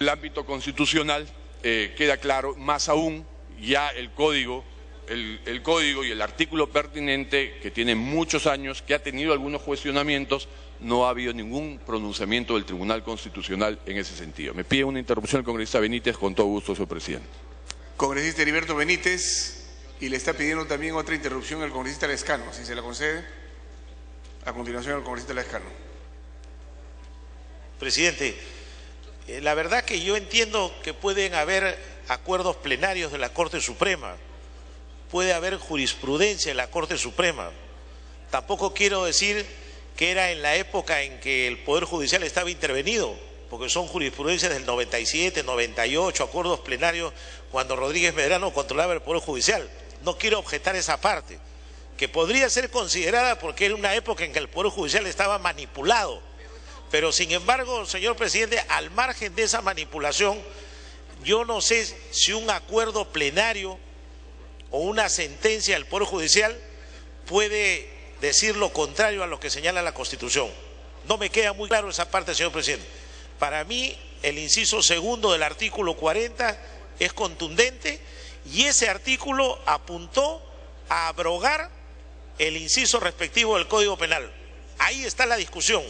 el ámbito constitucional queda claro, más aún ya el código y el artículo pertinente, que tiene muchos años, que ha tenido algunos cuestionamientos, no ha habido ningún pronunciamiento del Tribunal Constitucional en ese sentido. Me pide una interrupción el congresista Benítez, con todo gusto, señor presidente. Congresista Heriberto Benítez, y le está pidiendo también otra interrupción al congresista Lescano, si se la concede. A continuación, al congresista Lescano. Presidente, la verdad que yo entiendo que pueden haber acuerdos plenarios de la Corte Suprema, puede haber jurisprudencia en la Corte Suprema. Tampoco quiero decir que era en la época en que el Poder Judicial estaba intervenido, porque son jurisprudencias del 97, 98, acuerdos plenarios cuando Rodríguez Medrano controlaba el Poder Judicial. No quiero objetar esa parte, que podría ser considerada porque era una época en que el Poder Judicial estaba manipulado. Pero sin embargo, señor presidente, al margen de esa manipulación, yo no sé si un acuerdo plenario o una sentencia del Poder Judicial puede decir lo contrario a lo que señala la Constitución. No me queda muy claro esa parte, señor presidente. Para mí, el inciso segundo del artículo 40 es contundente y ese artículo apuntó a abrogar el inciso respectivo del Código Penal. Ahí está la discusión.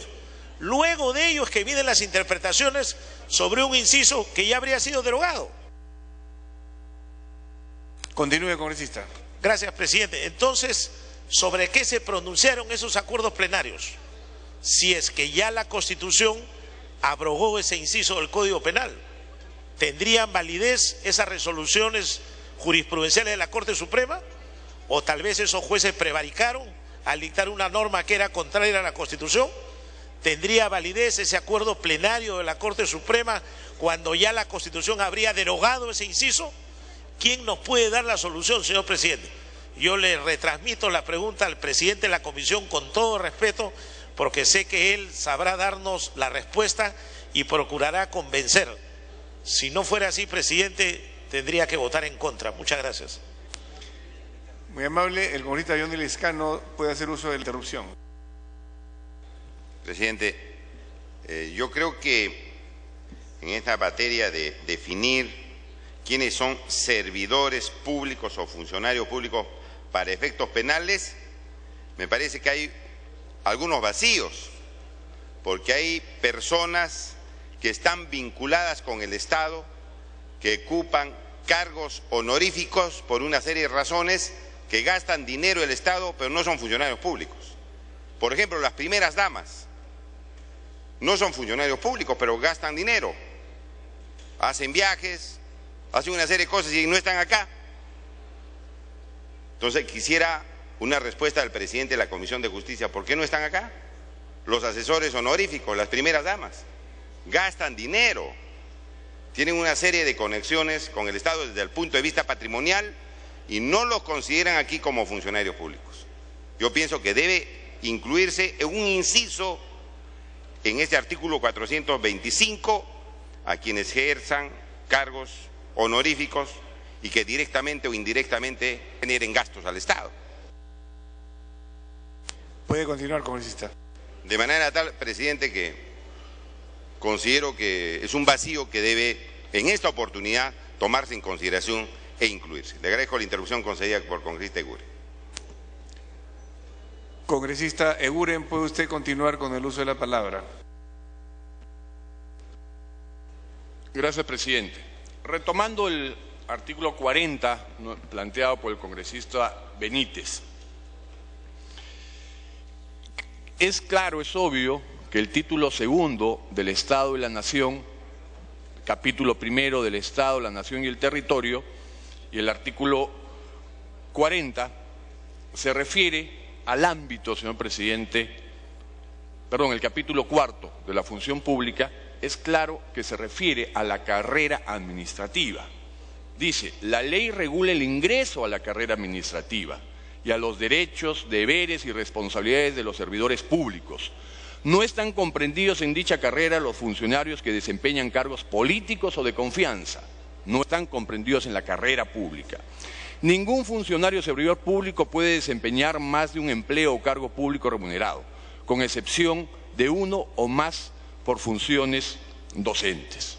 Luego de ello es que vienen las interpretaciones sobre un inciso que ya habría sido derogado. Continúe, congresista. Gracias, presidente. Entonces, ¿sobre qué se pronunciaron esos acuerdos plenarios? Si es que ya la Constitución abrogó ese inciso del Código Penal, ¿tendrían validez esas resoluciones jurisprudenciales de la Corte Suprema? ¿O tal vez esos jueces prevaricaron al dictar una norma que era contraria a la Constitución? ¿Tendría validez ese acuerdo plenario de la Corte Suprema cuando ya la Constitución habría derogado ese inciso? ¿Quién nos puede dar la solución, señor presidente? Yo le retransmito la pregunta al presidente de la Comisión con todo respeto, porque sé que él sabrá darnos la respuesta y procurará convencer. Si no fuera así, presidente, tendría que votar en contra. Muchas gracias. Muy amable, el congresista Johnny Lescano puede hacer uso de la interrupción. Presidente, yo creo que en esta materia de definir quiénes son servidores públicos o funcionarios públicos para efectos penales, me parece que hay algunos vacíos, porque hay personas que están vinculadas con el Estado, que ocupan cargos honoríficos por una serie de razones, que gastan dinero del Estado, pero no son funcionarios públicos. Por ejemplo, las primeras damas no son funcionarios públicos, pero gastan dinero, hacen viajes, hacen una serie de cosas y no están acá. Entonces quisiera una respuesta del presidente de la Comisión de Justicia. ¿Por qué no están acá? Los asesores honoríficos, las primeras damas, gastan dinero, tienen una serie de conexiones con el Estado desde el punto de vista patrimonial y no los consideran aquí como funcionarios públicos. Yo pienso que debe incluirse en un inciso en este artículo 425 a quienes ejerzan cargos honoríficos y que directamente o indirectamente generen gastos al Estado. Puede continuar, congresista. De manera tal, presidente, que considero que es un vacío que debe, en esta oportunidad, tomarse en consideración e incluirse. Le agradezco la interrupción concedida por el congresista Eguren. Congresista Eguren, ¿puede usted continuar con el uso de la palabra? Gracias, presidente. Retomando el artículo 40 planteado por el congresista Benítez. Es claro, es obvio que el título segundo del Estado y la Nación, capítulo primero del Estado, la Nación y el Territorio, y el artículo 40 se refiere al ámbito, señor presidente, el capítulo cuarto de la función pública, es claro que se refiere a la carrera administrativa. Dice, la ley regula el ingreso a la carrera administrativa y a los derechos, deberes y responsabilidades de los servidores públicos. No están comprendidos en dicha carrera los funcionarios que desempeñan cargos políticos o de confianza. No están comprendidos en la carrera pública. Ningún funcionario servidor público puede desempeñar más de un empleo o cargo público remunerado, con excepción de uno o más por funciones docentes.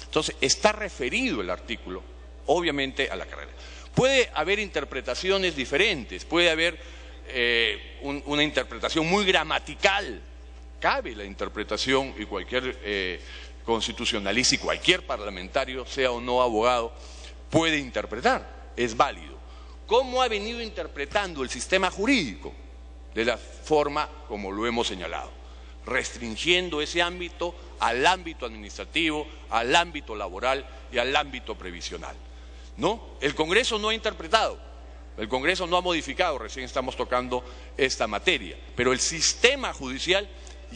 Entonces, está referido el artículo, obviamente, a la carrera. Puede haber interpretaciones diferentes, puede haber una interpretación muy gramatical. Cabe la interpretación y cualquier constitucionalista y cualquier parlamentario, sea o no abogado, puede interpretar, es válido. ¿Cómo ha venido interpretando el sistema jurídico? De la forma como lo hemos señalado, restringiendo ese ámbito al ámbito administrativo, al ámbito laboral y al ámbito previsional. ¿No? El Congreso no ha interpretado, el Congreso no ha modificado, recién estamos tocando esta materia, pero el sistema judicial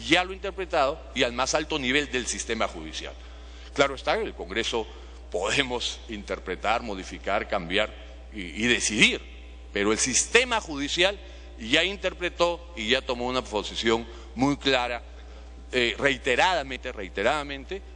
ya lo ha interpretado y al más alto nivel del sistema judicial. Claro está, el Congreso podemos interpretar, modificar, cambiar y decidir, pero el sistema judicial ya interpretó y ya tomó una posición muy clara, reiteradamente,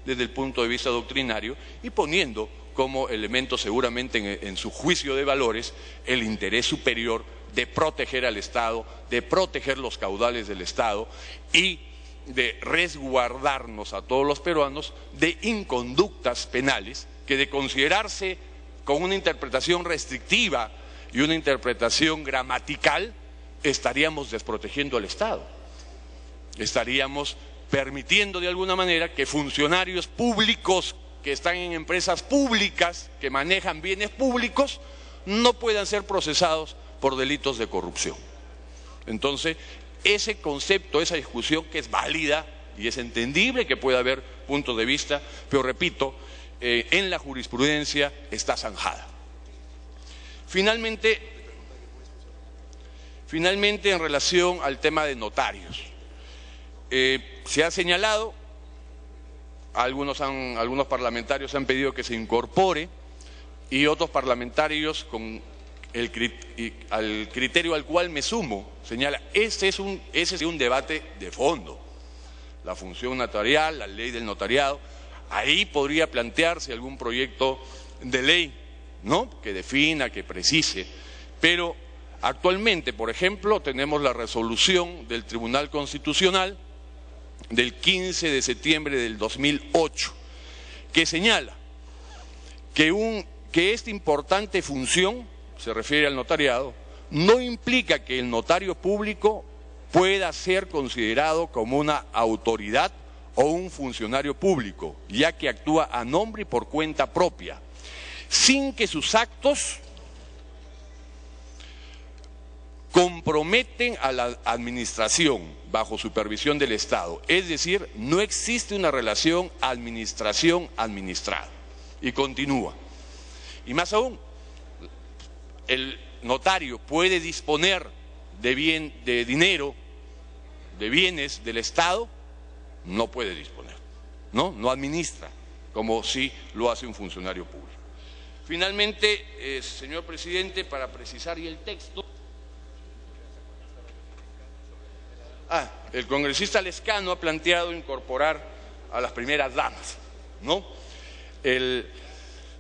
desde el punto de vista doctrinario y poniendo como elemento seguramente en su juicio de valores el interés superior de proteger al Estado, de proteger los caudales del Estado y de resguardarnos a todos los peruanos de inconductas penales que, de considerarse con una interpretación restrictiva y una interpretación gramatical, estaríamos desprotegiendo al Estado. Estaríamos permitiendo de alguna manera que funcionarios públicos que están en empresas públicas, que manejan bienes públicos, no puedan ser procesados por delitos de corrupción. Entonces, ese concepto, esa discusión que es válida y es entendible que pueda haber puntos de vista, pero repito, en la jurisprudencia está zanjada. Finalmente, en relación al tema de notarios, se ha señalado, algunos parlamentarios han pedido que se incorpore y otros parlamentarios con al criterio al cual me sumo, señala, ese es un debate de fondo, la función notarial, la ley del notariado, ahí podría plantearse algún proyecto de ley, ¿no?, que defina, que precise, pero actualmente, por ejemplo, tenemos la resolución del Tribunal Constitucional del 15 de septiembre del 2008, que señala que esta importante función, se refiere al notariado, no implica que el notario público pueda ser considerado como una autoridad o un funcionario público, ya que actúa a nombre y por cuenta propia, sin que sus actos comprometen a la administración bajo supervisión del Estado. Es decir, no existe una relación administración-administrado. Y continúa. Y más aún, el notario puede disponer de dinero, de bienes del Estado, no puede disponer, no administra, como si lo hace un funcionario público. Finalmente, señor presidente, para precisar y el texto, el congresista Lescano ha planteado incorporar a las primeras damas, ¿no?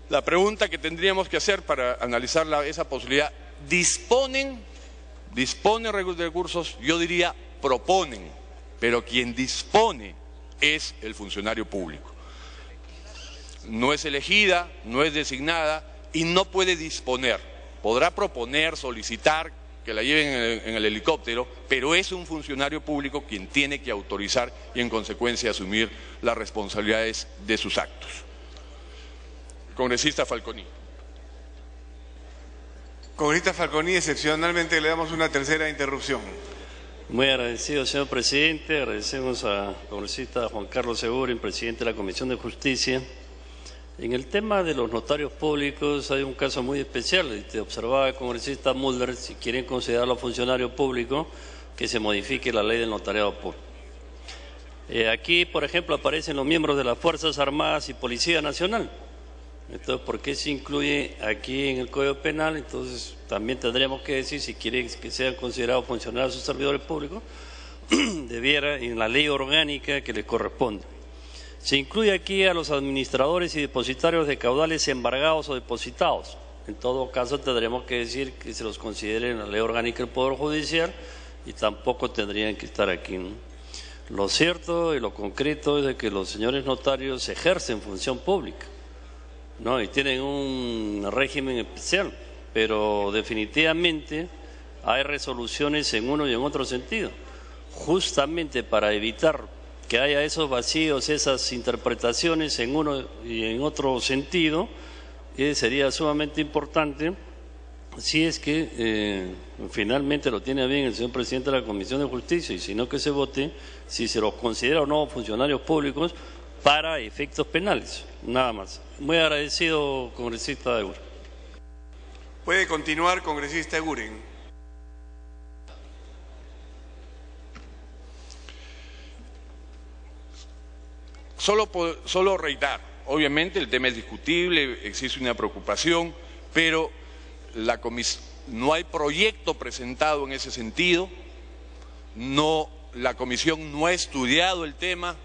La pregunta que tendríamos que hacer para analizar esa posibilidad, ¿disponen de recursos? Yo diría proponen, pero quien dispone es el funcionario público. No es elegida, no es designada y no puede disponer. Podrá proponer, solicitar que la lleven en el helicóptero, pero es un funcionario público quien tiene que autorizar y en consecuencia asumir las responsabilidades de sus actos. Congresista Falconi. Congresista Falconi, excepcionalmente le damos una tercera interrupción. Muy agradecido, señor presidente. Agradecemos al congresista Juan Carlos Segurín, presidente de la Comisión de Justicia. En el tema de los notarios públicos hay un caso muy especial. Te observaba el congresista Mulder, si quieren considerarlo funcionario público, que se modifique la ley del notariado público. Aquí, por ejemplo, aparecen los miembros de las Fuerzas Armadas y Policía Nacional. Entonces, ¿por qué se incluye aquí en el Código Penal? Entonces, también tendríamos que decir, si quieren que sean considerados funcionarios o servidores públicos, debiera en la ley orgánica que les corresponde. Se incluye aquí a los administradores y depositarios de caudales embargados o depositados. En todo caso, tendremos que decir que se los considere en la ley orgánica del Poder Judicial y tampoco tendrían que estar aquí, ¿no? Lo cierto y lo concreto es de que los señores notarios ejercen función pública, ¿no? Y tienen un régimen especial, pero definitivamente hay resoluciones en uno y en otro sentido. Justamente para evitar que haya esos vacíos, esas interpretaciones en uno y en otro sentido, sería sumamente importante, si es que finalmente lo tiene bien el señor presidente de la Comisión de Justicia, y si no, que se vote, si se los considera o no funcionarios públicos para efectos penales, nada más. Muy agradecido, congresista Eguren. Puede continuar, congresista Eguren. Solo reiterar, obviamente el tema es discutible, existe una preocupación, pero no hay proyecto presentado en ese sentido, la comisión no ha estudiado el tema,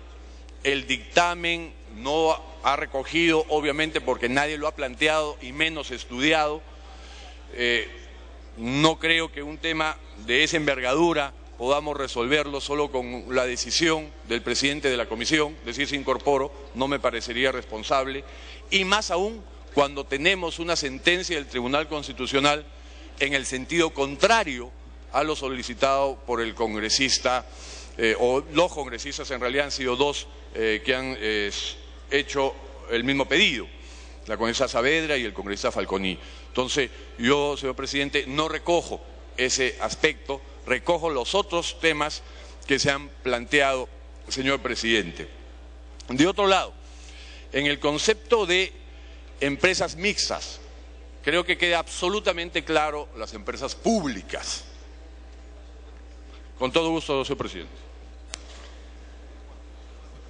el dictamen no ha recogido, obviamente porque nadie lo ha planteado y menos estudiado. No creo que un tema de esa envergadura podamos resolverlo solo con la decisión del presidente de la comisión, decir se incorporo, no me parecería responsable, y más aún cuando tenemos una sentencia del Tribunal Constitucional en el sentido contrario a lo solicitado por el congresista, o los congresistas, en realidad han sido dos que han hecho el mismo pedido, la congresista Saavedra y el congresista Falconi. Entonces, yo, señor presidente, no recojo ese aspecto, recojo los otros temas que se han planteado, señor presidente. De otro lado, en el concepto de empresas mixtas, creo que queda absolutamente claro las empresas públicas. Con todo gusto, señor presidente.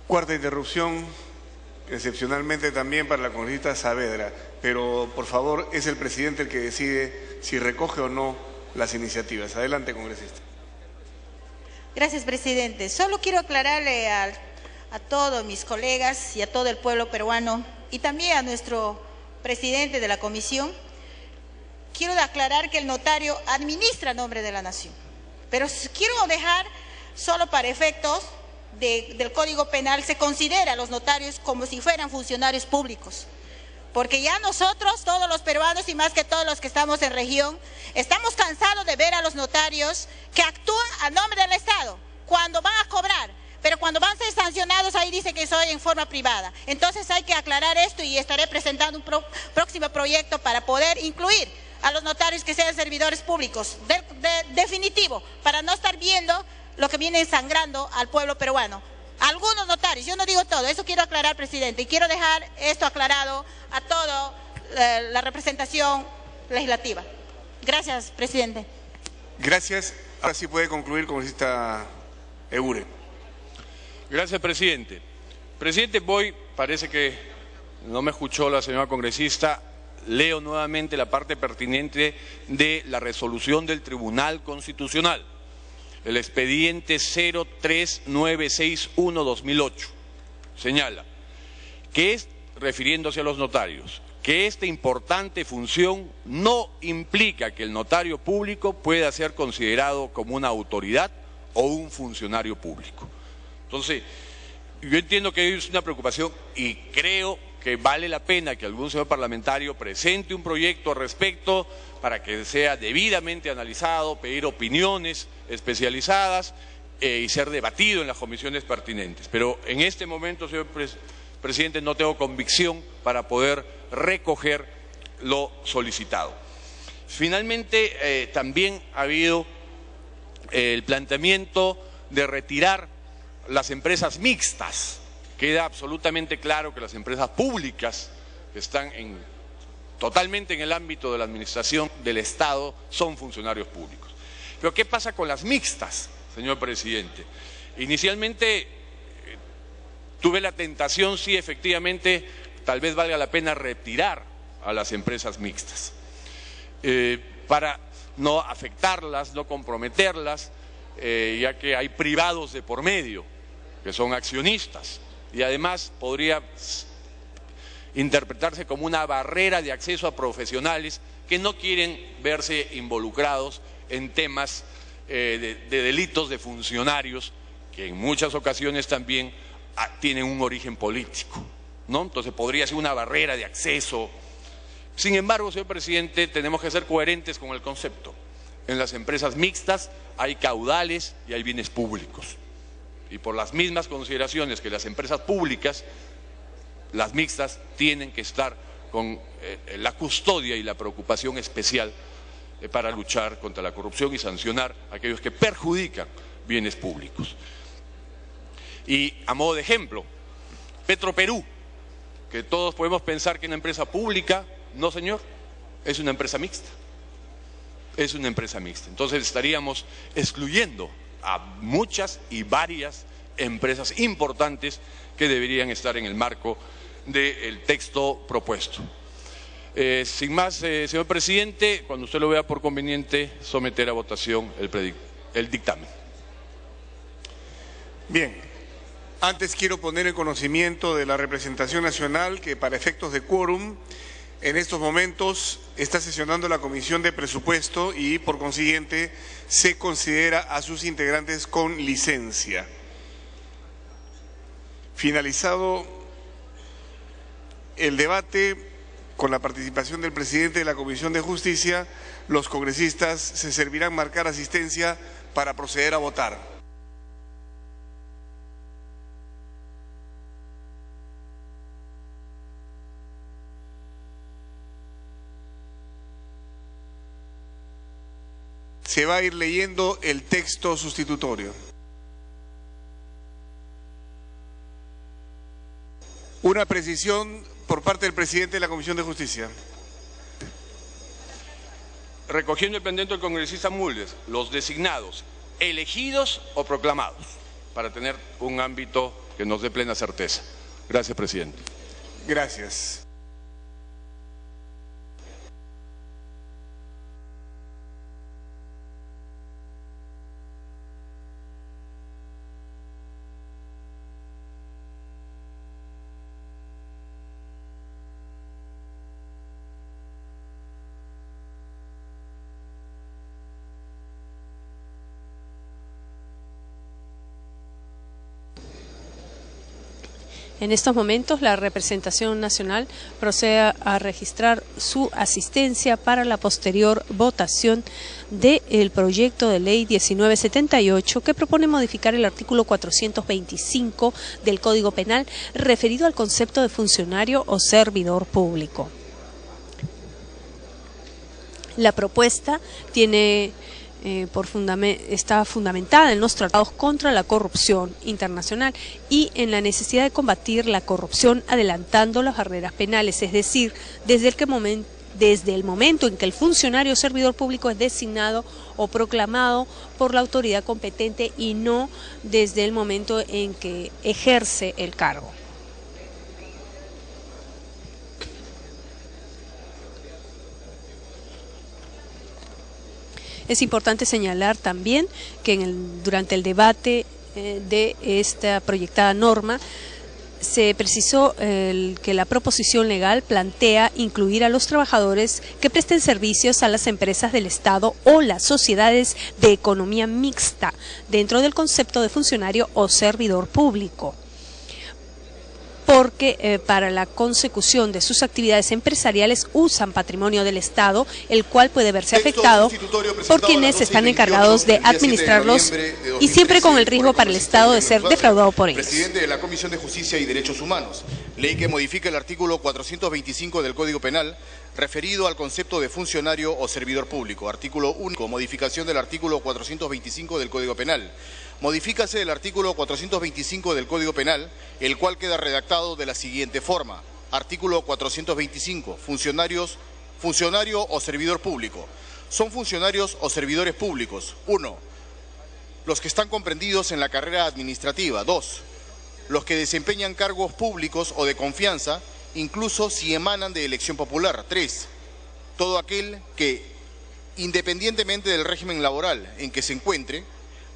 Cuarta interrupción, excepcionalmente también para la congresista Saavedra, pero por favor es el presidente el que decide si recoge o no las iniciativas. Adelante, congresista. Gracias, presidente. Solo quiero aclararle a todos mis colegas y a todo el pueblo peruano y también a nuestro presidente de la comisión, quiero aclarar que el notario administra a nombre de la nación, pero quiero dejar solo para efectos del Código Penal, se considera a los notarios como si fueran funcionarios públicos. Porque ya nosotros, todos los peruanos y más que todos los que estamos en región, estamos cansados de ver a los notarios que actúan a nombre del Estado cuando van a cobrar, pero cuando van a ser sancionados ahí dicen que soy en forma privada. Entonces hay que aclarar esto y estaré presentando un próximo proyecto para poder incluir a los notarios que sean servidores públicos, definitivo, para no estar viendo lo que viene sangrando al pueblo peruano. Algunos notarios, yo no digo todo, eso quiero aclarar, presidente, y quiero dejar esto aclarado a toda la representación legislativa. Gracias, presidente. Gracias. Ahora sí puede concluir, congresista Eguren. Gracias, presidente. Presidente, parece que no me escuchó la señora congresista, leo nuevamente la parte pertinente de la resolución del Tribunal Constitucional. El expediente 03961-2008 señala que refiriéndose a los notarios, que esta importante función no implica que el notario público pueda ser considerado como una autoridad o un funcionario público. Entonces, yo entiendo que es una preocupación y creo que vale la pena que algún señor parlamentario presente un proyecto al respecto para que sea debidamente analizado, pedir opiniones especializadas y ser debatido en las comisiones pertinentes. Pero en este momento, señor presidente, no tengo convicción para poder recoger lo solicitado. Finalmente, también ha habido el planteamiento de retirar las empresas mixtas. Queda absolutamente claro que las empresas públicas que están totalmente en el ámbito de la administración del Estado son funcionarios públicos. Pero ¿qué pasa con las mixtas, señor presidente? Inicialmente tuve la tentación, sí, efectivamente, tal vez valga la pena retirar a las empresas mixtas para no afectarlas, no comprometerlas, ya que hay privados de por medio que son accionistas. Y además podría interpretarse como una barrera de acceso a profesionales que no quieren verse involucrados en temas de delitos de funcionarios que en muchas ocasiones también tienen un origen político, ¿no? Entonces podría ser una barrera de acceso. Sin embargo, señor presidente, tenemos que ser coherentes con el concepto. En las empresas mixtas hay caudales y hay bienes públicos. Y por las mismas consideraciones que las empresas públicas, las mixtas tienen que estar con la custodia y la preocupación especial para luchar contra la corrupción y sancionar a aquellos que perjudican bienes públicos. Y a modo de ejemplo, Petroperú, que todos podemos pensar que es una empresa pública, no señor, es una empresa mixta. Es una empresa mixta. Entonces estaríamos excluyendo a muchas y varias empresas importantes que deberían estar en el marco del texto propuesto. Sin más, señor presidente, cuando usted lo vea por conveniente, someter a votación el dictamen. Bien, antes quiero poner en conocimiento de la representación nacional que para efectos de quórum, en estos momentos está sesionando la Comisión de Presupuesto y por consiguiente se considera a sus integrantes con licencia. Finalizado el debate, con la participación del presidente de la Comisión de Justicia, los congresistas se servirán marcar asistencia para proceder a votar. Se va a ir leyendo el texto sustitutorio. Una precisión por parte del presidente de la Comisión de Justicia. Recogiendo el pendiente del congresista Muldes, los designados, elegidos o proclamados, para tener un ámbito que nos dé plena certeza. Gracias, presidente. Gracias. En estos momentos, la representación nacional procede a registrar su asistencia para la posterior votación del proyecto de ley 1978 que propone modificar el artículo 425 del Código Penal referido al concepto de funcionario o servidor público. La propuesta tiene está fundamentada en los tratados contra la corrupción internacional y en la necesidad de combatir la corrupción adelantando las barreras penales, es decir, desde el momento en que el funcionario o servidor público es designado o proclamado por la autoridad competente y no desde el momento en que ejerce el cargo. Es importante señalar también que durante el debate de esta proyectada norma se precisó que la proposición legal plantea incluir a los trabajadores que presten servicios a las empresas del Estado o las sociedades de economía mixta dentro del concepto de funcionario o servidor público, porque para la consecución de sus actividades empresariales usan patrimonio del Estado, el cual puede verse afectado por quienes están encargados de administrarlos y siempre con el riesgo para el Estado de ser defraudado por ellos. Presidente de la Comisión de Justicia y Derechos Humanos, ley que modifica el artículo 425 del Código Penal referido al concepto de funcionario o servidor público. Artículo único, modificación del artículo 425 del Código Penal. Modifícase el artículo 425 del Código Penal, el cual queda redactado de la siguiente forma. Artículo 425. Funcionario o servidor público. Son funcionarios o servidores públicos. 1. Los que están comprendidos en la carrera administrativa. 2. Los que desempeñan cargos públicos o de confianza, incluso si emanan de elección popular. 3. Todo aquel que, independientemente del régimen laboral en que se encuentre,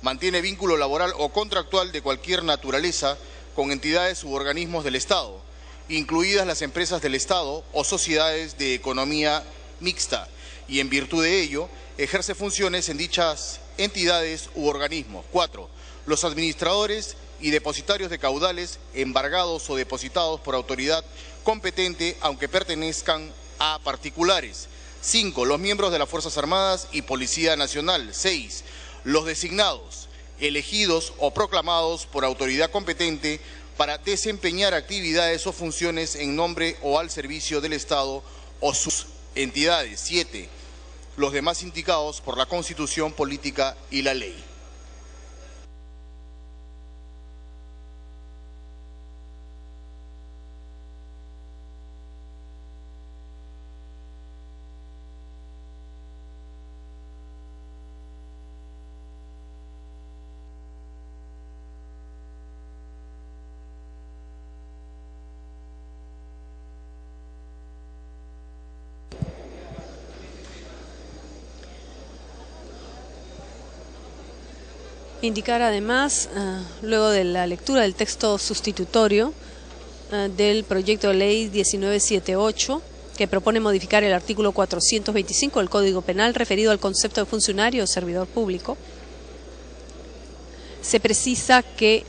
mantiene vínculo laboral o contractual de cualquier naturaleza con entidades u organismos del Estado, incluidas las empresas del Estado o sociedades de economía mixta, y en virtud de ello ejerce funciones en dichas entidades u organismos. 4. los administradores y depositarios de caudales embargados o depositados por autoridad competente, aunque pertenezcan a particulares. 5. Los miembros de las Fuerzas Armadas y Policía Nacional. 6. Los designados, elegidos o proclamados por autoridad competente para desempeñar actividades o funciones en nombre o al servicio del Estado o sus entidades. 7. Los demás indicados por la Constitución Política y la ley. Indicar además, luego de la lectura del texto sustitutorio del proyecto de ley 1978, que propone modificar el artículo 425 del Código Penal referido al concepto de funcionario o servidor público, se precisa que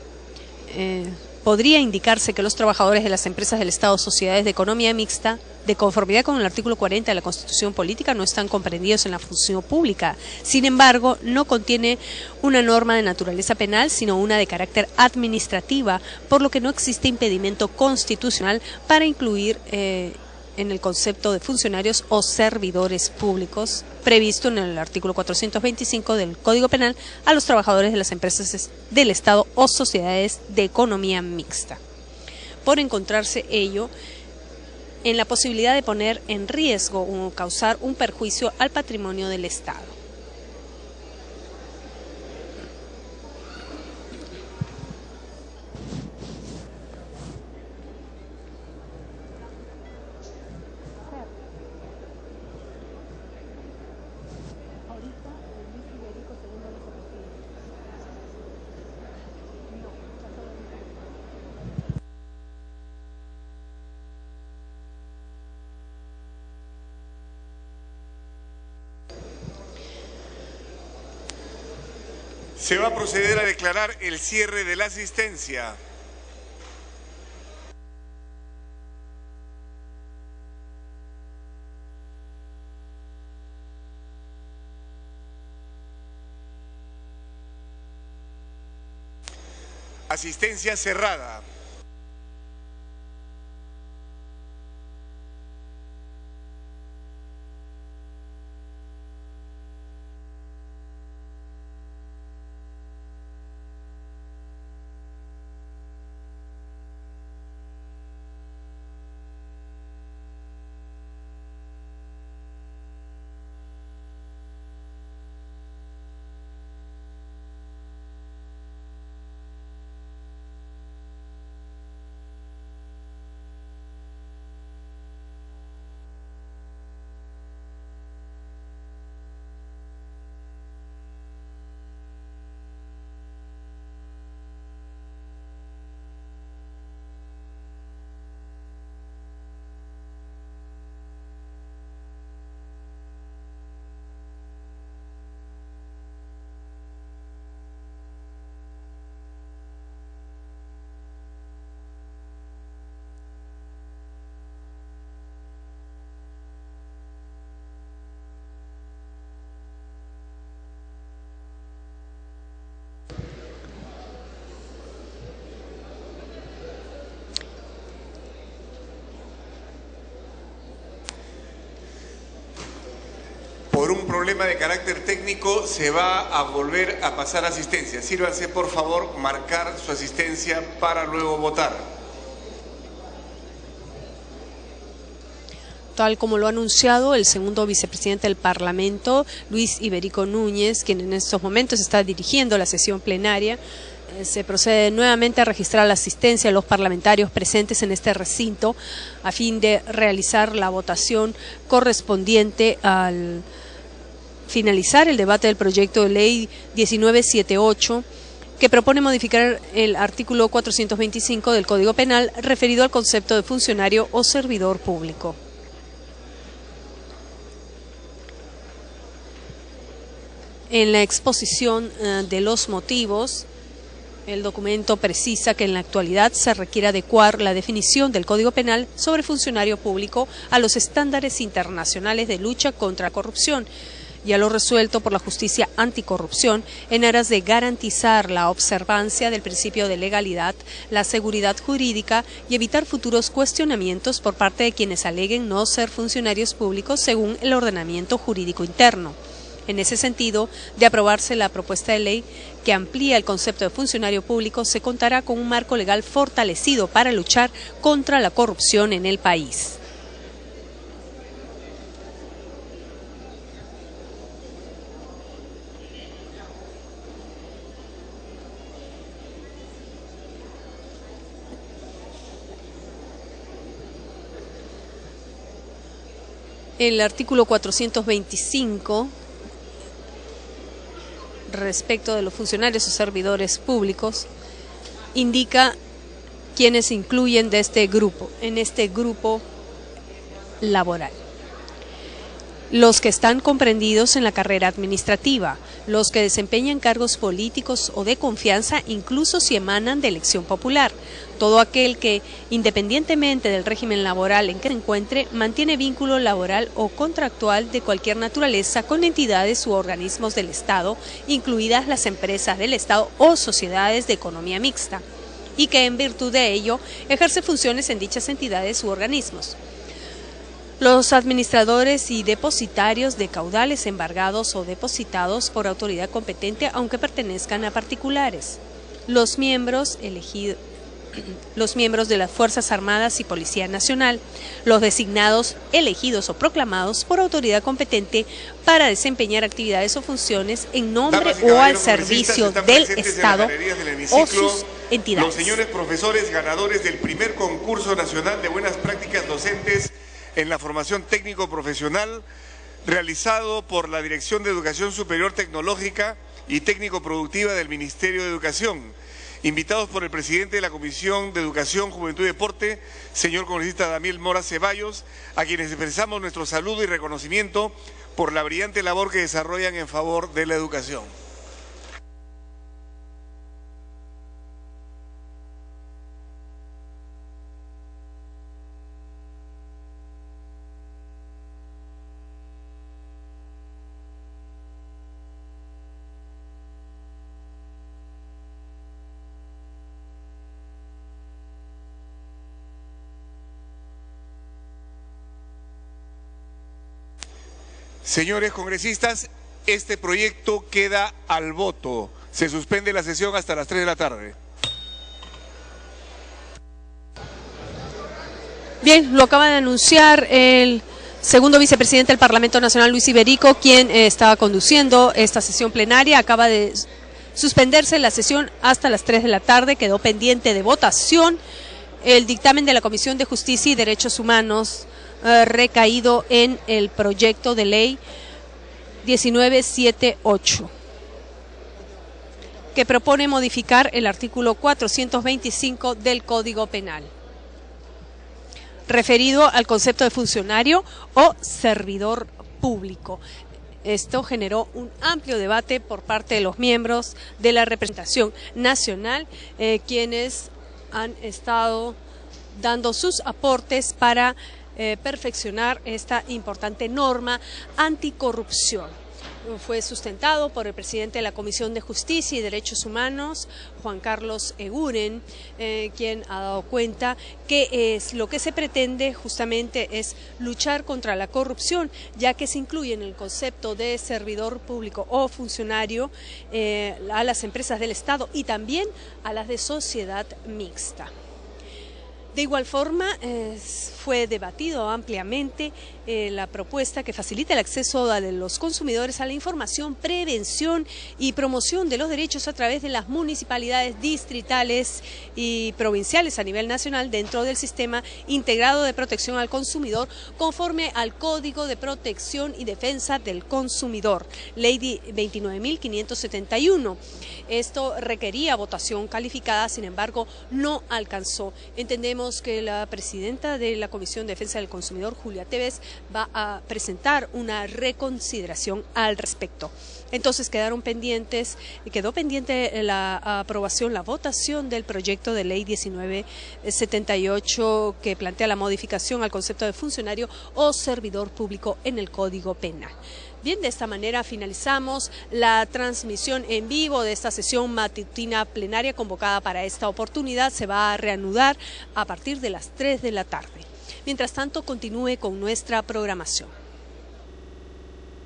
podría indicarse que los trabajadores de las empresas del Estado o sociedades de economía mixta, de conformidad con el artículo 40 de la Constitución Política, no están comprendidos en la función pública. Sin embargo, no contiene una norma de naturaleza penal, sino una de carácter administrativa, por lo que no existe impedimento constitucional para incluir en el concepto de funcionarios o servidores públicos previsto en el artículo 425 del Código Penal a los trabajadores de las empresas del Estado o sociedades de economía mixta, por encontrarse ello en la posibilidad de poner en riesgo o causar un perjuicio al patrimonio del Estado. Se va a proceder a declarar el cierre de la asistencia. Asistencia cerrada. Por un problema de carácter técnico se va a volver a pasar asistencia. Sírvanse, por favor, marcar su asistencia para luego votar. Tal como lo ha anunciado el segundo vicepresidente del Parlamento, Luis Iberico Núñez, quien en estos momentos está dirigiendo la sesión plenaria, se procede nuevamente a registrar la asistencia de los parlamentarios presentes en este recinto a fin de realizar la votación correspondiente al finalizar el debate del proyecto de ley 1978, que propone modificar el artículo 425 del Código Penal referido al concepto de funcionario o servidor público. En la exposición de los motivos, El documento precisa que en la actualidad se requiere adecuar la definición del Código Penal sobre funcionario público a los estándares internacionales de lucha contra la corrupción y a lo resuelto por la justicia anticorrupción en aras de garantizar la observancia del principio de legalidad, la seguridad jurídica y evitar futuros cuestionamientos por parte de quienes aleguen no ser funcionarios públicos según el ordenamiento jurídico interno. En ese sentido, de aprobarse la propuesta de ley que amplía el concepto de funcionario público, se contará con un marco legal fortalecido para luchar contra la corrupción en el país. El artículo 425, respecto de los funcionarios o servidores públicos, indica quienes se incluyen de este grupo, en este grupo laboral. Los que están comprendidos en la carrera administrativa, los que desempeñan cargos políticos o de confianza, incluso si emanan de elección popular, todo aquel que, independientemente del régimen laboral en que se encuentre, mantiene vínculo laboral o contractual de cualquier naturaleza con entidades u organismos del Estado, incluidas las empresas del Estado o sociedades de economía mixta, y que en virtud de ello ejerce funciones en dichas entidades u organismos. Los administradores y depositarios de caudales embargados o depositados por autoridad competente, aunque pertenezcan a particulares. Los miembros de las Fuerzas Armadas y Policía Nacional, los designados, elegidos o proclamados por autoridad competente para desempeñar actividades o funciones en nombre o al servicio del Estado o sus entidades. Los señores profesores ganadores del primer concurso nacional de buenas prácticas docentes en la formación técnico-profesional realizado por la Dirección de Educación Superior Tecnológica y Técnico-Productiva del Ministerio de Educación, invitados por el presidente de la Comisión de Educación, Juventud y Deporte, señor congresista Daniel Mora Ceballos, a quienes expresamos nuestro saludo y reconocimiento por la brillante labor que desarrollan en favor de la educación. Señores congresistas, este proyecto queda al voto. Se suspende la sesión hasta las 3 de la tarde. Bien, lo acaba de anunciar el segundo vicepresidente del Parlamento Nacional, Luis Iberico, quien estaba conduciendo esta sesión plenaria. Acaba de suspenderse la sesión hasta las 3 de la tarde. Quedó pendiente de votación el dictamen de la Comisión de Justicia y Derechos Humanos recaído en el proyecto de ley 1978, que propone modificar el artículo 425 del Código Penal, referido al concepto de funcionario o servidor público. Esto generó un amplio debate por parte de los miembros de la representación nacional, quienes han estado dando sus aportes para perfeccionar esta importante norma anticorrupción. Fue sustentado por el presidente de la Comisión de Justicia y Derechos Humanos, Juan Carlos Eguren, quien ha dado cuenta que lo que se pretende justamente es luchar contra la corrupción, ya que se incluye en el concepto de servidor público o funcionario a las empresas del Estado y también a las de sociedad mixta. De igual forma, fue debatido ampliamente la propuesta que facilita el acceso de los consumidores a la información, prevención y promoción de los derechos a través de las municipalidades distritales y provinciales a nivel nacional dentro del sistema integrado de protección al consumidor conforme al Código de Protección y Defensa del Consumidor, Ley 29.571. Esto requería votación calificada, sin embargo, no alcanzó. Entendemos que la presidenta de la Comisión de Defensa del Consumidor, Julia Tevez, va a presentar una reconsideración al respecto. Entonces quedó pendiente la aprobación, la votación del proyecto de ley 1978 que plantea la modificación al concepto de funcionario o servidor público en el Código Penal. Bien, de esta manera finalizamos la transmisión en vivo de esta sesión matutina plenaria convocada para esta oportunidad. Se va a reanudar a partir de las 3 de la tarde. Mientras tanto, continúe con nuestra programación.